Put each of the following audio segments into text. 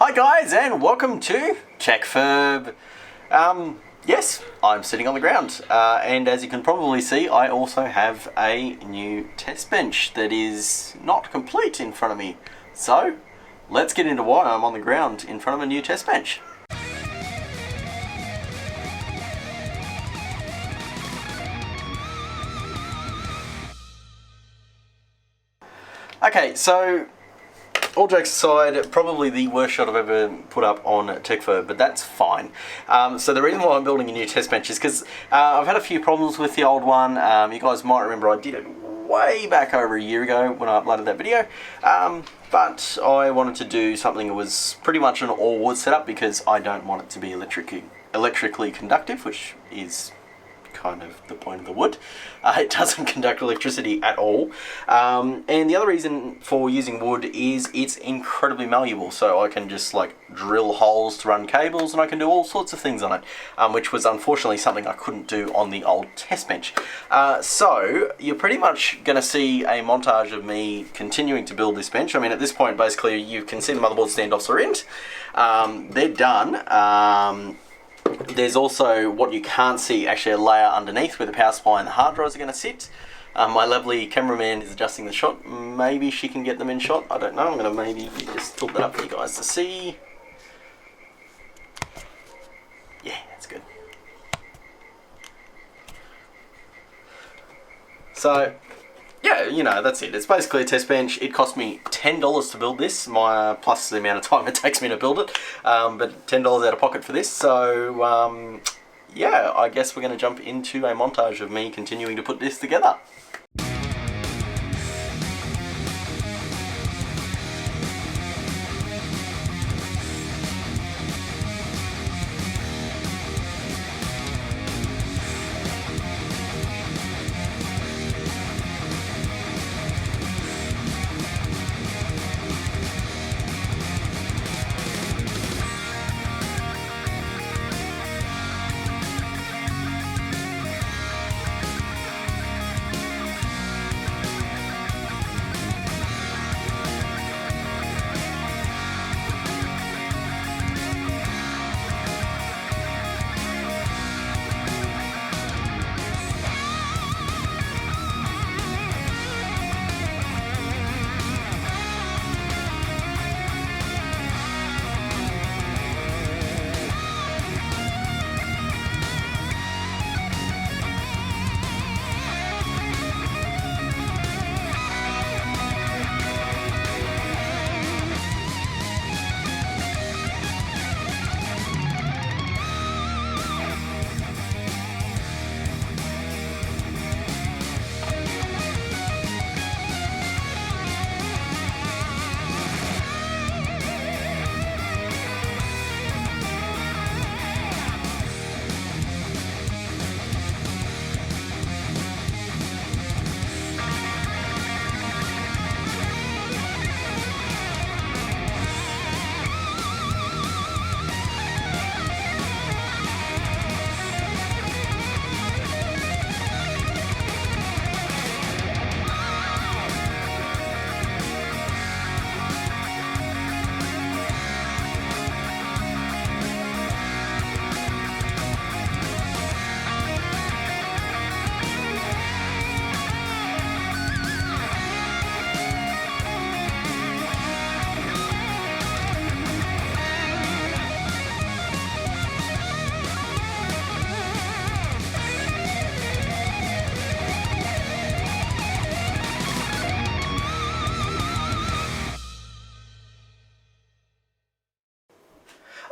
Hi guys, and welcome to TechFurb. Yes, I'm sitting on the ground, and as you can probably see, I also have a new test bench that is not complete in front of me. So, let's get into why I'm on the ground in front of a new test bench. Okay, so all jokes aside, probably the worst shot I've ever put up on TechFurb, but that's fine. So the reason why I'm building a new test bench is because I've had a few problems with the old one. You guys might remember I did it way back over a year ago when I uploaded that video. But I wanted to do something that was pretty much an all-wood setup because I don't want it to be electrically conductive, which is kind of the point of the wood. It doesn't conduct electricity at all. And the other reason for using wood is it's incredibly malleable, so I can just like drill holes to run cables and I can do all sorts of things on it, which was unfortunately something I couldn't do on the old test bench. So you're pretty much going to see a montage of me continuing to build this bench. I mean, at this point basically you can see the motherboard standoffs are in. They're done. There's also what you can't see, actually a layer underneath where the power supply and the hard drives are going to sit. My lovely cameraman is adjusting the shot. Maybe she can get them in shot. I don't know. I'm going to maybe just tilt that up for you guys to see. Yeah, that's good. So, yeah, you know, that's it. It's basically a test bench. It cost me $10 to build this, plus the amount of time it takes me to build it. But $10 out of pocket for this. So, yeah, I guess we're going to jump into a montage of me continuing to put this together.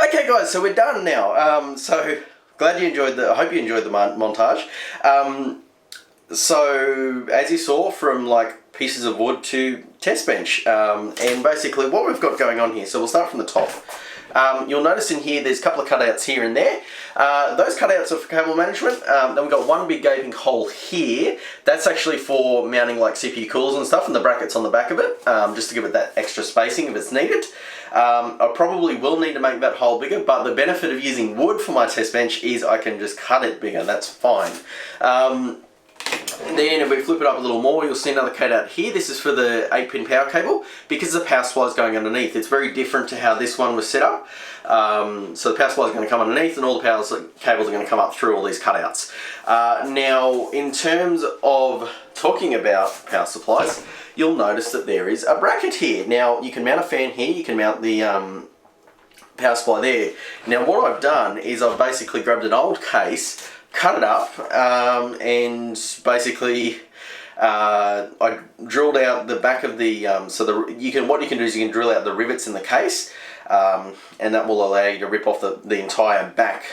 Okay guys, so we're done now. So glad you enjoyed I hope you enjoyed the montage. So as you saw, from like pieces of wood to test bench, and basically what we've got going on here, so we'll start from the top. You'll notice in here there's a couple of cutouts here and there. Those cutouts are for cable management. Then we've got one big gaping hole here. That's actually for mounting like CPU coolers and stuff, and the brackets on the back of it, just to give it that extra spacing if it's needed. I probably will need to make that hole bigger, but the benefit of using wood for my test bench is I can just cut it bigger. That's fine. Then if we flip it up a little more, you'll see another cutout here. This is for the 8-pin power cable. Because the power supply is going underneath, it's very different to how this one was set up. So the power supply is going to come underneath and all the power cables are going to come up through all these cutouts. Now, in terms of talking about power supplies, you'll notice that there is a bracket here. Now, you can mount a fan here, you can mount the power supply there. Now, what I've done is I've basically grabbed an old case, cut it up, and basically I drilled out the back of the what you can do is you can drill out the rivets in the case, and that will allow you to rip off the entire back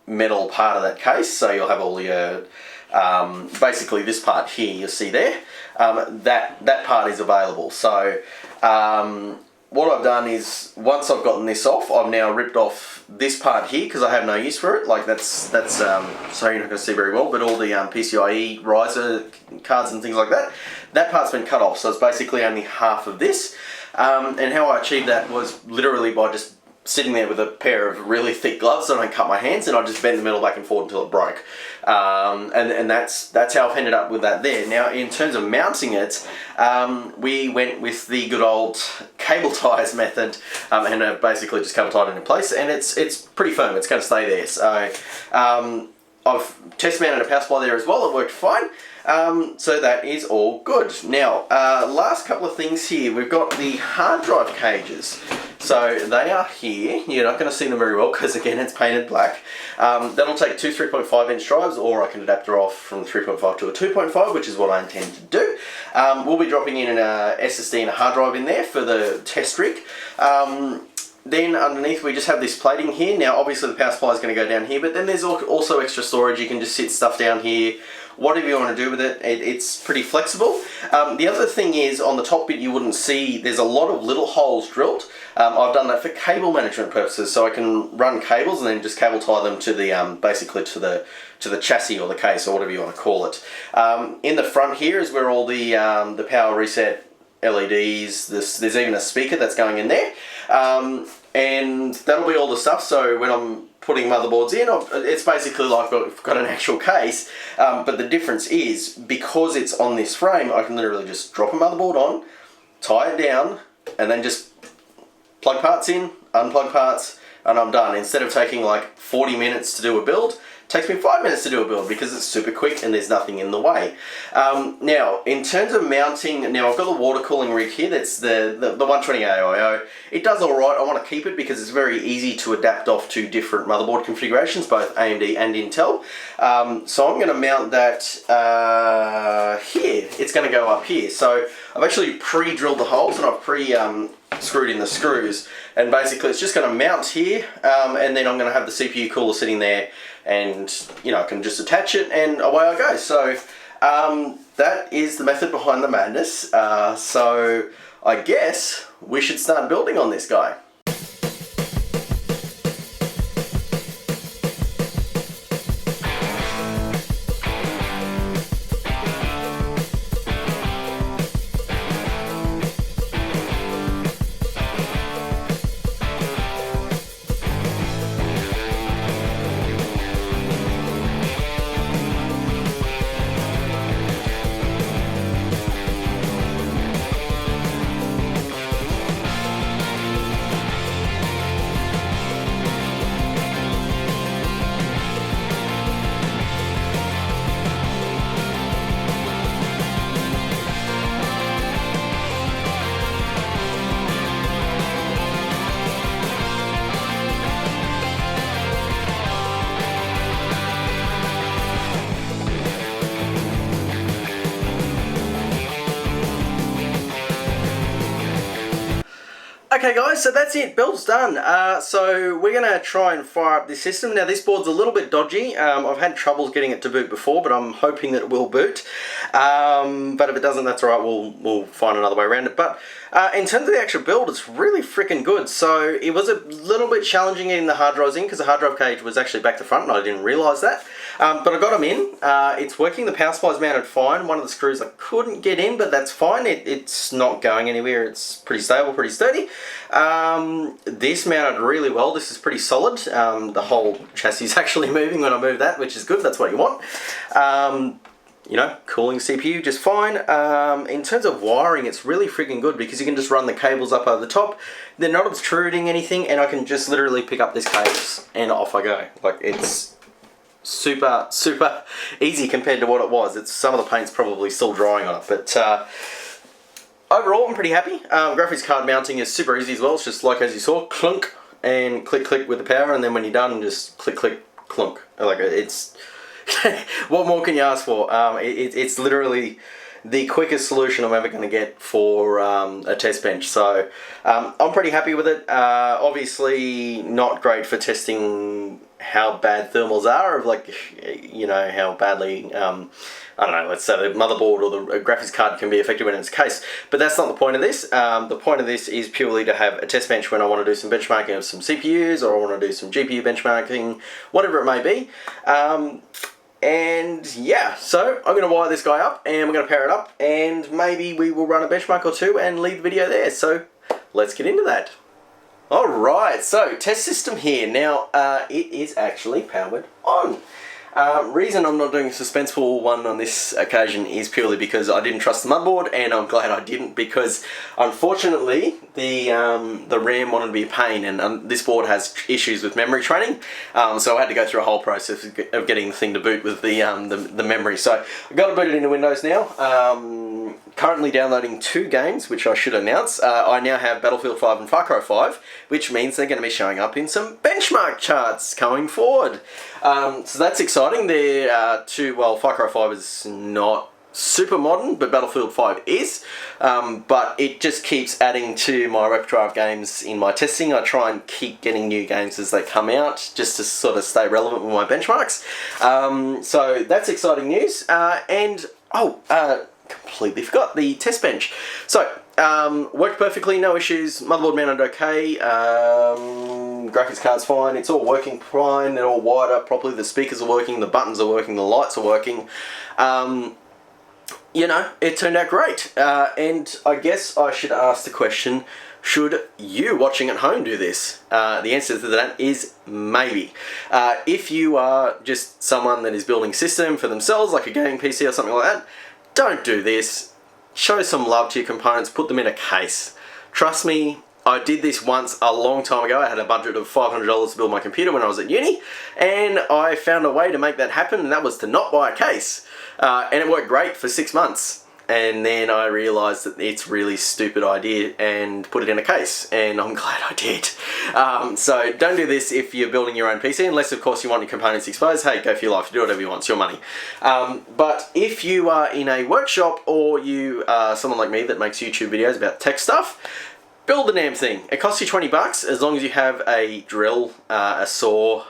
metal part of that case. So you'll have all your basically this part here you'll see there, that part is available. So what I've done is, once I've gotten this off, I've now ripped off this part here because I have no use for it. Like that's sorry, you're not going to see very well, but all the PCIe riser cards and things like that, that part's been cut off. So it's basically only half of this. And how I achieved that was literally by just sitting there with a pair of really thick gloves so I don't cut my hands, and I just bent the metal back and forth until it broke. And that's how I've ended up with that there. Now, in terms of mounting it, we went with the good old cable ties method, and I've basically just cable tied it in place, and it's pretty firm. It's going to stay there. So I've test mounted a power supply there as well. It worked fine. So that is all good. Now, last couple of things here. We've got the hard drive cages. So they are here. You're not going to see them very well because, again, it's painted black. That'll take two 3.5 inch drives, or I can adapter off from 3.5 to a 2.5, which is what I intend to do. We'll be dropping in a SSD and a hard drive in there for the test rig. Then underneath we just have this plating here. Now obviously the power supply is going to go down here, but then there's also extra storage. You can just sit stuff down here, whatever you want to do with it. It's pretty flexible. The other thing is, on the top bit you wouldn't see, there's a lot of little holes drilled. I've done that for cable management purposes, so I can run cables and then just cable tie them to the basically to the chassis or the case or whatever you want to call it. In the front here is where all the power reset LEDs, there's even a speaker that's going in there, and that'll be all the stuff. So when I'm putting motherboards in, it's basically like I've got an actual case, but the difference is, because it's on this frame, I can literally just drop a motherboard on, tie it down, and then just plug parts in, unplug parts, and I'm done. Instead of taking like 40 minutes to do a build, it takes me 5 minutes to do a build because it's super quick and there's nothing in the way. Now, in terms of mounting, now I've got the water cooling rig here. That's the 120 AIO. It does all right. I want to keep it because it's very easy to adapt off to different motherboard configurations, both AMD and Intel. So I'm going to mount that here. It's going to go up here. So I've actually pre-drilled the holes and I've screwed in the screws, and basically it's just going to mount here, and then I'm going to have the CPU cooler sitting there, and I can just attach it and away I go. So that is the method behind the madness. So I guess we should start building on this guy. Okay guys, so that's it, build's done. So we're going to try and fire up this system. Now this board's a little bit dodgy. I've had troubles getting it to boot before, but I'm hoping that it will boot. But if it doesn't, that's alright, we'll find another way around it. But in terms of the actual build, it's really freaking good. So it was a little bit challenging getting the hard drives in because the hard drive cage was actually back to front and I didn't realise that. But I got them in. It's working, the power supply's mounted fine. One of the screws I couldn't get in, but that's fine. It's not going anywhere. It's pretty stable, pretty sturdy. This mounted really well. This is pretty solid. The whole chassis is actually moving when I move that, which is good. That's what you want. you know, cooling CPU just fine. In terms of wiring, it's really freaking good because you can just run the cables up over the top. They're not obtruding anything, and I can just literally pick up these cables and off I go. Like, it's super easy compared to what it was. It's some of the paint's probably still drying on it, but overall I'm pretty happy. Graphics card mounting is super easy as well. It's just like as you saw, clunk and click with the power, and then when you're done, just click clunk. Like, it's what more can you ask for? It's literally the quickest solution I'm ever going to get for a test bench. So I'm pretty happy with it. Obviously not great for testing how bad thermals are, of like, you know, how badly, I don't know, let's say the motherboard or the graphics card can be affected when it's the case. But that's not the point of this. The point of this is purely to have a test bench when I want to do some benchmarking of some CPUs, or I want to do some GPU benchmarking, whatever it may be. And yeah, so I'm going to wire this guy up and we're going to pair it up, and maybe we will run a benchmark or two and leave the video there. So let's get into that. Alright, so test system here. Now, it is actually powered on. Reason I'm not doing a suspenseful one on this occasion is purely because I didn't trust the motherboard, and I'm glad I didn't, because unfortunately the RAM wanted to be a pain, and this board has issues with memory training, so I had to go through a whole process of getting the thing to boot with the memory. So I got it booted into Windows now. Currently downloading 2 games, which I should announce. I now have Battlefield 5 and Far Cry 5, which means they're going to be showing up in some benchmark charts going forward. So that's exciting. They're well, Far Cry 5 is not super modern, but Battlefield 5 is. But it just keeps adding to my repertoire of games in my testing. I try and keep getting new games as they come out, just to sort of stay relevant with my benchmarks. So that's exciting news. Completely forgot the test bench. So, worked perfectly, no issues, motherboard mounted okay, graphics card's fine, it's all working fine, they're all wired up properly, the speakers are working, the buttons are working, the lights are working. You know, it turned out great. And I guess I should ask the question, should you watching at home do this? The answer to that is maybe. If you are just someone that is building a system for themselves, like a gaming PC or something like that, don't do this. Show some love to your components, put them in a case. Trust me, I did this once a long time ago. I had a budget of $500 to build my computer when I was at uni, and I found a way to make that happen, and that was to not buy a case. And it worked great for 6 months. And then I realised that it's a really stupid idea and put it in a case, and I'm glad I did. So don't do this if you're building your own PC, unless of course you want your components exposed. Hey, go for your life, do whatever you want, it's your money. But if you are in a workshop, or you are someone like me that makes YouTube videos about tech stuff, build the damn thing. It costs you 20 bucks as long as you have a drill, a saw,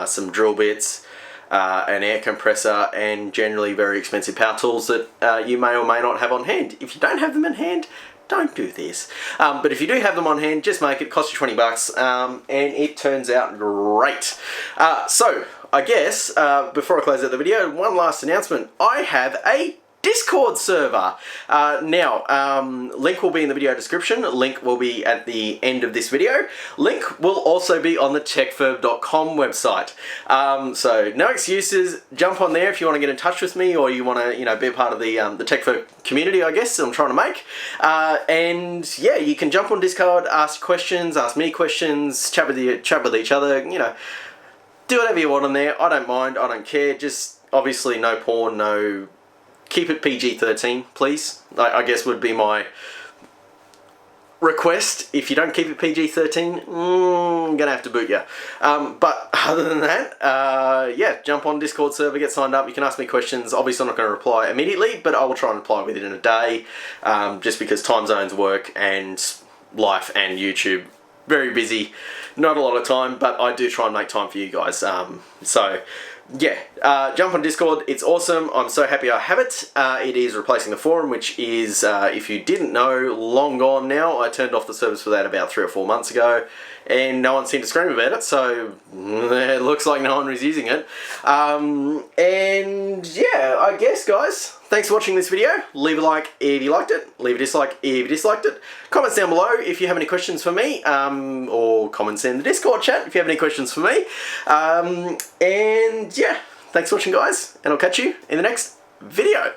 some drill bits, an air compressor, and generally very expensive power tools that you may or may not have on hand. If you don't have them in hand, don't do this. But if you do have them on hand, just make it. Cost you 20 bucks, and it turns out great. So I guess before I close out the video, one last announcement. I have a Discord server. Link will be in the video description. Link will be at the end of this video. Link will also be on the TechFurb.com website. So no excuses. Jump on there if you want to get in touch with me, or you want to, you know, be a part of the TechFurb community, I guess I'm trying to make. And yeah, you can jump on Discord, ask questions, ask me questions, chat with each other. You know, do whatever you want on there. I don't mind. I don't care. Just obviously no porn, no. Keep it PG-13, please. I guess would be my request. If you don't keep it PG-13, I'm gonna have to boot you. But other than that, yeah, jump on Discord server, get signed up. You can ask me questions. Obviously, I'm not going to reply immediately, but I will try and reply within a day, just because time zones work and life and YouTube. Very busy, not a lot of time, but I do try and make time for you guys. So yeah, jump on Discord. It's awesome. I'm so happy I have it. It is replacing the forum, which is, if you didn't know, long gone now. I turned off the service for that about 3 or 4 months ago, and no one seemed to scream about it, so it looks like no one was using it. And yeah, I guess, guys, thanks for watching this video. Leave a like if you liked it. Leave a dislike if you disliked it. Comments down below if you have any questions for me, or comments in the Discord chat if you have any questions for me. And yeah, thanks for watching, guys, and I'll catch you in the next video.